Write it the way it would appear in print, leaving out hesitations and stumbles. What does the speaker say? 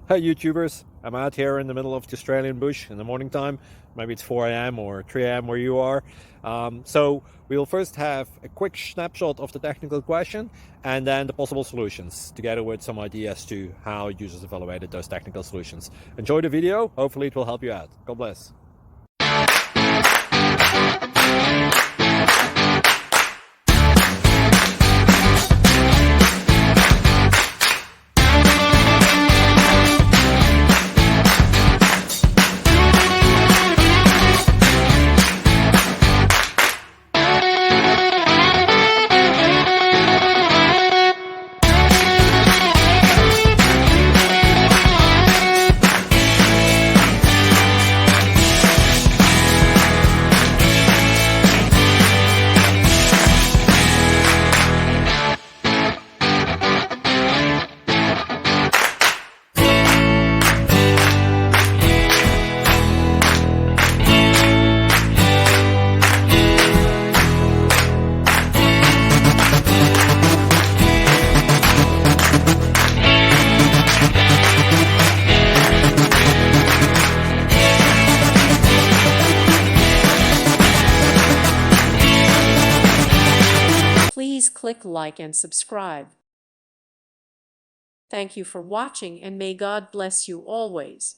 Hey YouTubers, I'm out here in the middle of the Australian bush in the morning time. Maybe it's 4 a.m. or 3 a.m. where you are. So we'll first have a quick snapshot of the technical question and then the possible solutions, together with some ideas to how users evaluated those technical solutions. Enjoy the video, hopefully it will help you out. God bless. Please click like and subscribe. Thank you for watching, and may God bless you always.